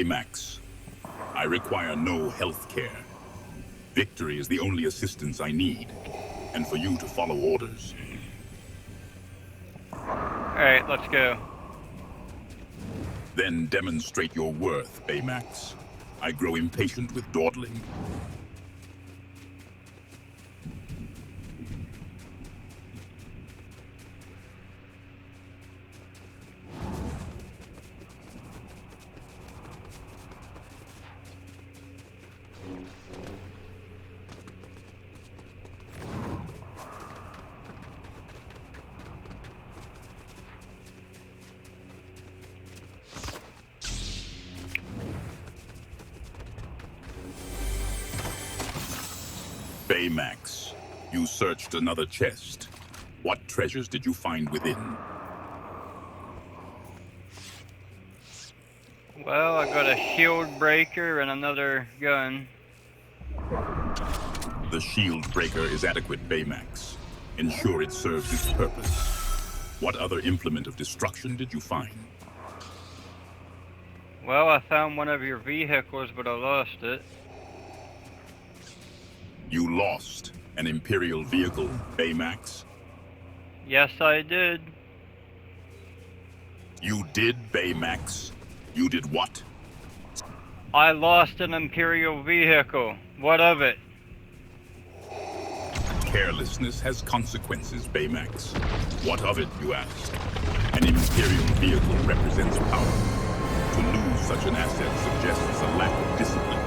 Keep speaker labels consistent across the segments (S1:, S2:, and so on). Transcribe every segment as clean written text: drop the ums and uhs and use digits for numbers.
S1: Baymax, I require no health care. Victory is the only assistance I need, and for you to follow orders.
S2: Alright, let's go.
S1: Then demonstrate your worth, Baymax. I grow impatient with dawdling. Baymax, you searched another chest. What treasures did you find within?
S2: Well, I got a shield breaker and another gun.
S1: The shield breaker is adequate, Baymax. Ensure it serves its purpose. What other implement of destruction did you find?
S2: Well, I found one of your vehicles, but I lost it.
S1: You lost an imperial vehicle, Baymax?
S2: Yes, I did.
S1: You did, Baymax? You did what?
S2: I lost an imperial vehicle. What of it?
S1: Carelessness has consequences, Baymax. What of it, you ask? An imperial vehicle represents power. To lose such an asset suggests a lack of discipline.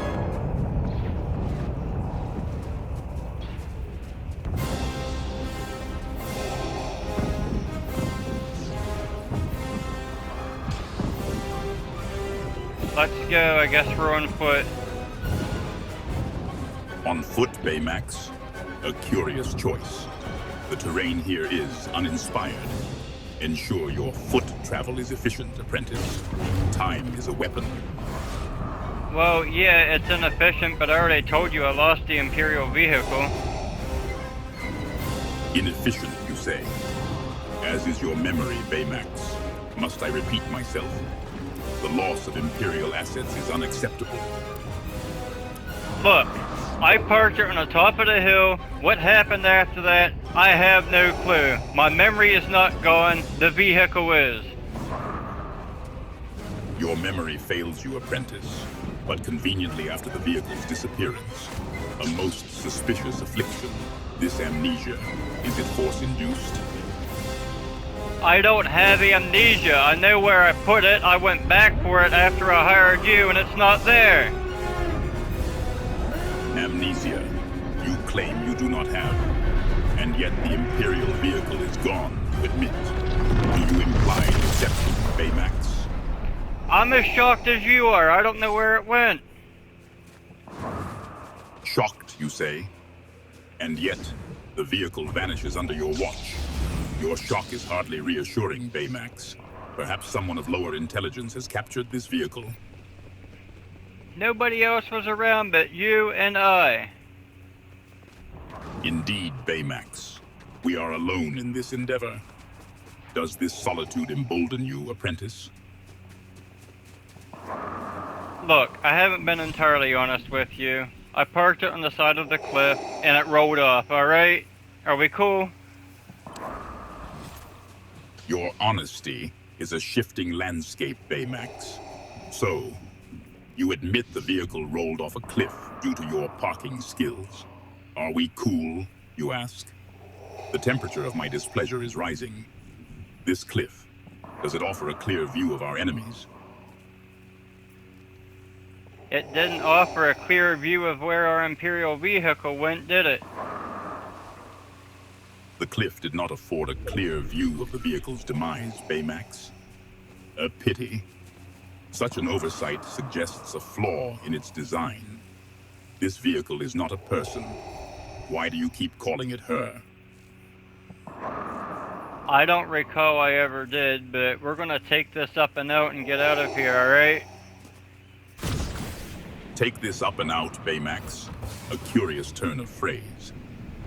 S2: Let's go. I guess we're on foot.
S1: On foot, Baymax? A curious choice. The terrain here is uninspired. Ensure your foot travel is efficient, apprentice. Time is a weapon.
S2: Well, yeah, it's inefficient, but I already told you I lost the imperial vehicle.
S1: Inefficient, you say? As is your memory, Baymax. Must I repeat myself? The loss of imperial assets is unacceptable.
S2: Look, I parked it on the top of the hill. What happened after that, I have no clue. My memory is not gone, the vehicle is.
S1: Your memory fails you, apprentice, but conveniently after the vehicle's disappearance. A most suspicious affliction. This amnesia, is it force-induced?
S2: I don't have amnesia. I know where I put it. I went back for it after I hired you, and it's not there.
S1: Amnesia, you claim you do not have, and yet the imperial vehicle is gone, you admit. Do you imply deception, Baymax?
S2: I'm as shocked as you are. I don't know where it went.
S1: Shocked, you say? And yet, the vehicle vanishes under your watch. Your shock is hardly reassuring, Baymax. Perhaps someone of lower intelligence has captured this vehicle.
S2: Nobody else was around but you and I.
S1: Indeed, Baymax. We are alone in this endeavor. Does this solitude embolden you, apprentice?
S2: Look, I haven't been entirely honest with you. I parked it on the side of the cliff and it rolled off, alright? Are we cool?
S1: Your honesty is a shifting landscape, Baymax. So, you admit the vehicle rolled off a cliff due to your parking skills. Are we cool, you ask? The temperature of my displeasure is rising. This cliff, does it offer a clear view of our enemies?
S2: It didn't offer a clear view of where our imperial vehicle went, did it?
S1: The cliff did not afford a clear view of the vehicle's demise, Baymax. A pity. Such an oversight suggests a flaw in its design. This vehicle is not a person. Why do you keep calling it her?
S2: I don't recall I ever did, but we're gonna take this up and out and get out of here, alright?
S1: Take this up and out, Baymax. A curious turn of phrase.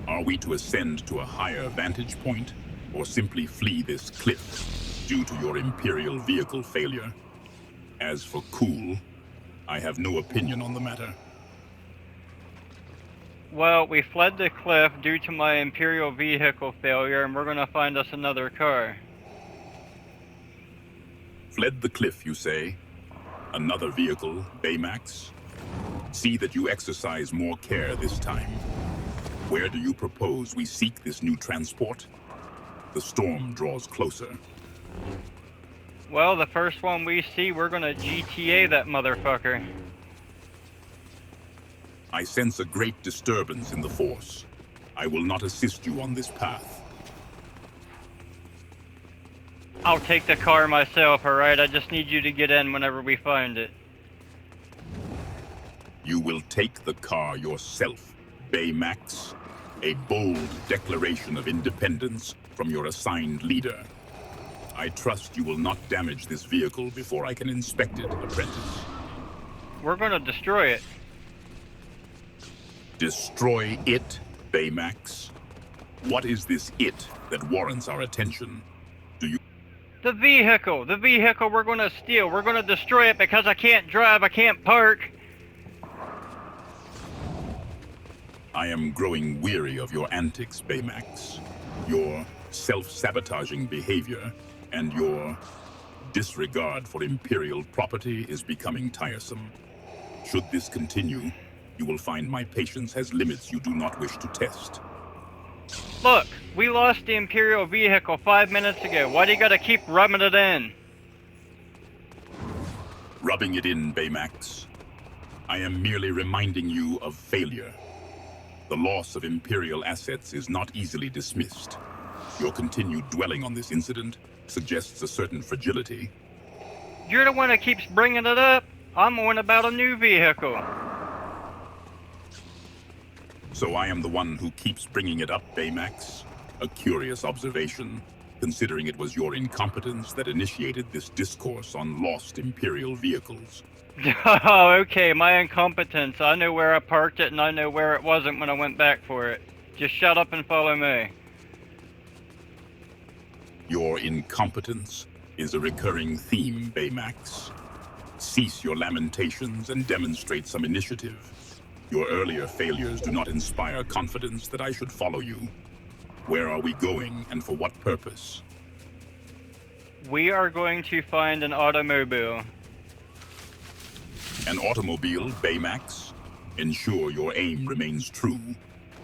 S1: Are we to ascend to a higher vantage point, or simply flee this cliff due to your imperial vehicle failure? As for cool, I have no opinion on the matter.
S2: Well, we fled the cliff due to my Imperial vehicle failure, and we're gonna find us another car.
S1: Fled the cliff, you say? Another vehicle, Baymax? See that you exercise more care this time. Where do you propose we seek this new transport? The storm draws closer.
S2: Well, the first one we see, we're gonna GTA that motherfucker.
S1: I sense a great disturbance in the Force. I will not assist you on this path.
S2: I'll take the car myself, alright? I just need you to get in whenever we find it.
S1: You will take the car yourself, Baymax. A bold declaration of independence from your assigned leader. I trust you will not damage this vehicle before I can inspect it, apprentice.
S2: We're gonna destroy it.
S1: Destroy it, Baymax? What is this it that warrants our attention? Do you...
S2: The vehicle we're gonna steal. We're gonna destroy it because I can't drive, I can't park.
S1: I am growing weary of your antics, Baymax. Your self-sabotaging behavior and your disregard for Imperial property is becoming tiresome. Should this continue, you will find my patience has limits you do not wish to test.
S2: Look, we lost the Imperial vehicle 5 minutes ago. Why do you gotta keep rubbing it in?
S1: Rubbing it in, Baymax. I am merely reminding you of failure. The loss of Imperial assets is not easily dismissed. Your continued dwelling on this incident suggests a certain fragility.
S2: You're the one that keeps bringing it up. I'm on about a new vehicle.
S1: So I am the one who keeps bringing it up, Baymax? A curious observation, considering it was your incompetence that initiated this discourse on lost Imperial vehicles.
S2: Oh, okay, my incompetence. I know where I parked it and I know where it wasn't when I went back for it. Just shut up and follow me.
S1: Your incompetence is a recurring theme, Baymax. Cease your lamentations and demonstrate some initiative. Your earlier failures do not inspire confidence that I should follow you. Where are we going and for what purpose?
S2: We are going to find an automobile.
S1: An automobile, Baymax? Ensure your aim remains true,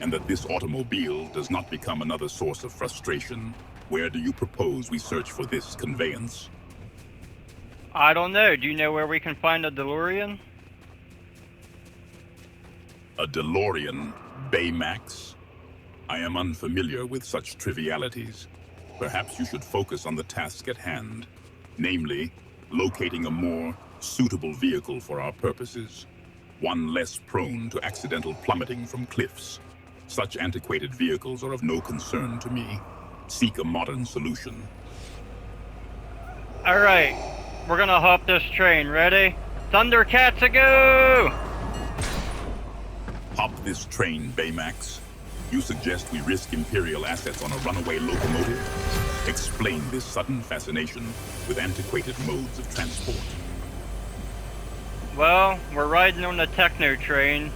S1: and that this automobile does not become another source of frustration. Where do you propose we search for this conveyance?
S2: I don't know. Do you know where we can find a DeLorean?
S1: A DeLorean, Baymax? I am unfamiliar with such trivialities. Perhaps you should focus on the task at hand, namely, locating a more suitable vehicle for our purposes, one less prone to accidental plummeting from cliffs. Such antiquated vehicles are of no concern to me. Seek a modern solution.
S2: Alright, we're gonna hop this train. Ready? Thundercats a go!
S1: Hop this train, Baymax. You suggest we risk Imperial assets on a runaway locomotive? Explain this sudden fascination with antiquated modes of transport.
S2: Well, we're riding on the techno train.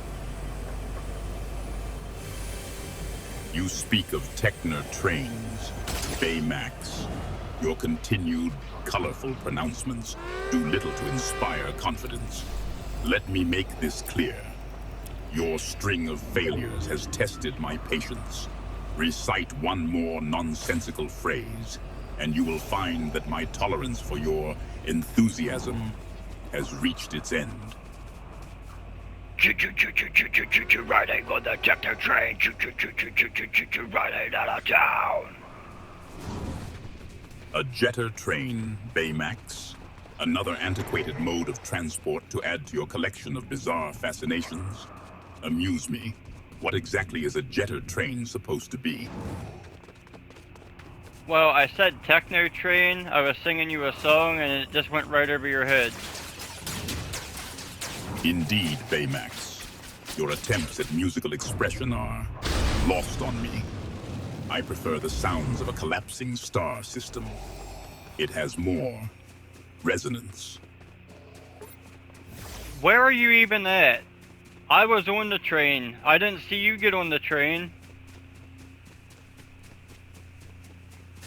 S1: You speak of techno trains, Baymax. Your continued, colorful pronouncements do little to inspire confidence. Let me make this clear. Your string of failures has tested my patience. Recite one more nonsensical phrase, and you will find that my tolerance for your enthusiasm has reached its end.
S2: Riding on the techno train. Riding out of town.
S1: A jetter train, Baymax. Another antiquated mode of transport to add to your collection of bizarre fascinations. Amuse me. What exactly is a jetter train supposed to be?
S2: Well, I said techno train. I was singing you a song and it just went right over your head.
S1: Indeed, Baymax. Your attempts at musical expression are lost on me. I prefer the sounds of a collapsing star system. It has more resonance.
S2: Where are you even at? I was on the train. I didn't see you get on the train.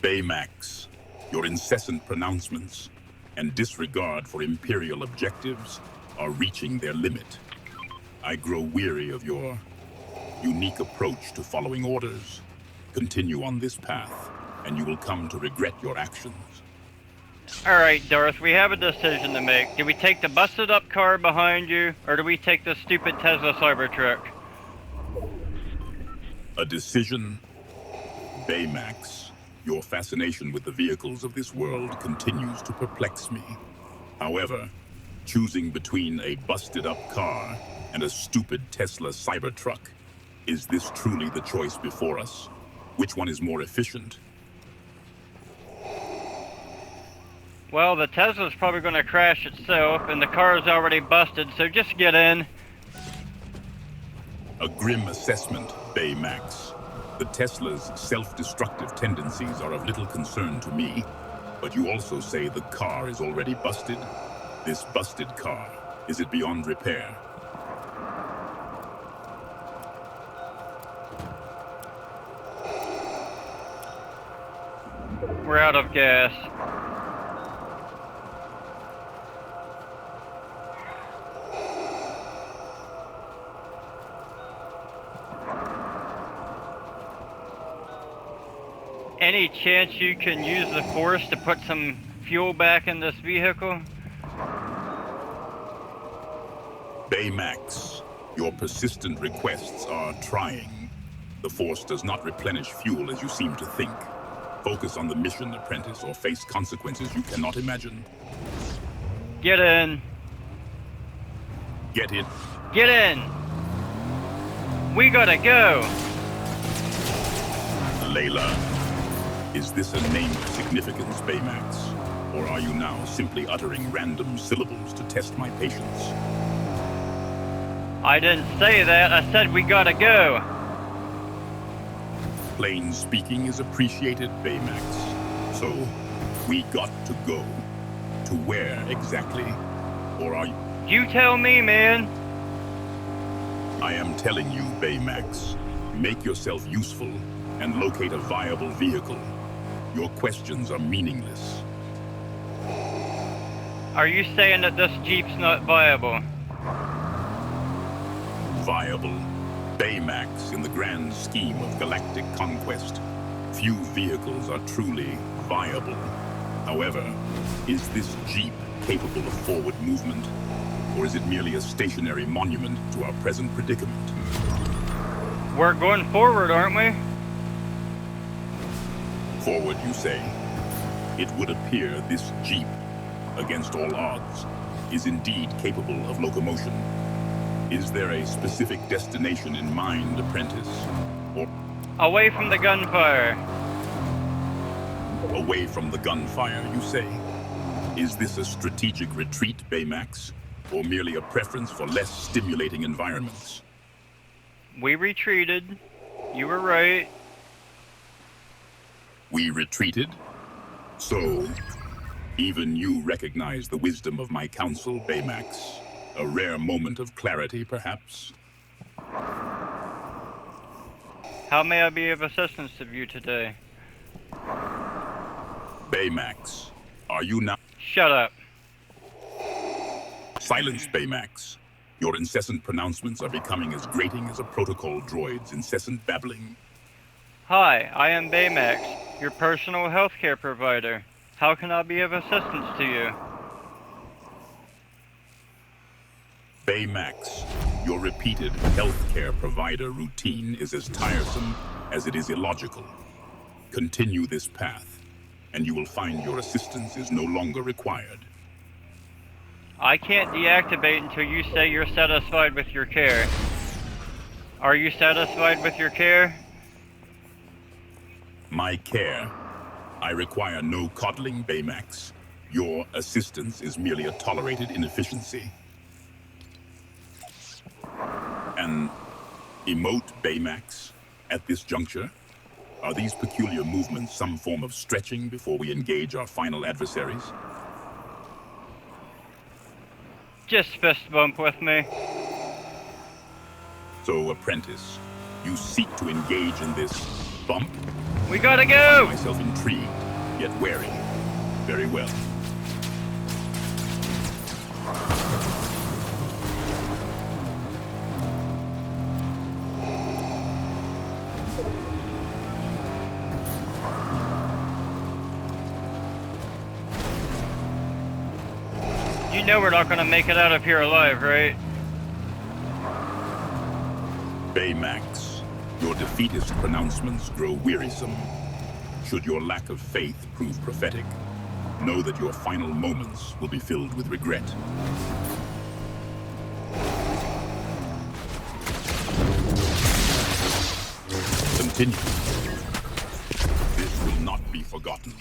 S1: Baymax, your incessant pronouncements and disregard for imperial objectives are reaching their limit. I grow weary of your unique approach to following orders. Continue on this path, and you will come to regret your actions.
S2: Alright, Darth, we have a decision to make. Do we take the busted up car behind you, or do we take the stupid Tesla Cybertruck?
S1: A decision? Baymax, your fascination with the vehicles of this world continues to perplex me. However, choosing between a busted up car and a stupid Tesla Cybertruck, is this truly the choice before us? Which one is more efficient?
S2: Well, the Tesla's probably going to crash itself, and the car is already busted, so just get in.
S1: A grim assessment, Baymax. The Tesla's self-destructive tendencies are of little concern to me, but you also say the car is already busted? This busted car, is it beyond repair?
S2: We're out of gas. Any chance you can use the Force to put some fuel back in this vehicle?
S1: Baymax, your persistent requests are trying. The Force does not replenish fuel as you seem to think. Focus on the mission, apprentice, or face consequences you cannot imagine.
S2: Get in.
S1: Get in.
S2: Get in. We gotta go.
S1: Layla, is this a name of significance, Baymax? Or are you now simply uttering random syllables to test my patience?
S2: I didn't say that. I said we gotta go.
S1: Plain speaking is appreciated, Baymax. So, we got to go. To where exactly? Or are you...
S2: You tell me, man.
S1: I am telling you, Baymax. Make yourself useful and locate a viable vehicle. Your questions are meaningless.
S2: Are you saying that this Jeep's not viable?
S1: Viable? Baymax, in the grand scheme of galactic conquest, few vehicles are truly viable. However, is this Jeep capable of forward movement? Or is it merely a stationary monument to our present predicament?
S2: We're going forward, aren't we?
S1: Forward, you say? It would appear this Jeep, against all odds, is indeed capable of locomotion. Is there a specific destination in mind, apprentice? Or
S2: Away from the gunfire.
S1: away from the gunfire, you say? Is this a strategic retreat, Baymax? Or merely a preference for less stimulating environments?
S2: We retreated. You were right.
S1: We retreated? So, even you recognize the wisdom of my counsel, Baymax? A rare moment of clarity, perhaps?
S2: How may I be of assistance to you today?
S1: Baymax, are you now...
S2: Shut up.
S1: Silence, Baymax. Your incessant pronouncements are becoming as grating as a protocol droid's incessant babbling.
S2: Hi, I am Baymax, your personal healthcare provider. How can I be of assistance to you?
S1: Baymax, your repeated healthcare provider routine is as tiresome as it is illogical. Continue this path, and you will find your assistance is no longer required.
S2: I can't deactivate until you say you're satisfied with your care. Are you satisfied with your care?
S1: My care? I require no coddling, Baymax. Your assistance is merely a tolerated inefficiency. An emote, Baymax, at this juncture? Are these peculiar movements some form of stretching before we engage our final adversaries?
S2: Just fist bump with me.
S1: So, apprentice, you seek to engage in this bump?
S2: We gotta
S1: I
S2: go!
S1: find myself intrigued, yet wary. Very well.
S2: You know we're not gonna make it out of here alive, right?
S1: Baymax, your defeatist pronouncements grow wearisome. Should your lack of faith prove prophetic, know that your final moments will be filled with regret. Continue. This will not be forgotten.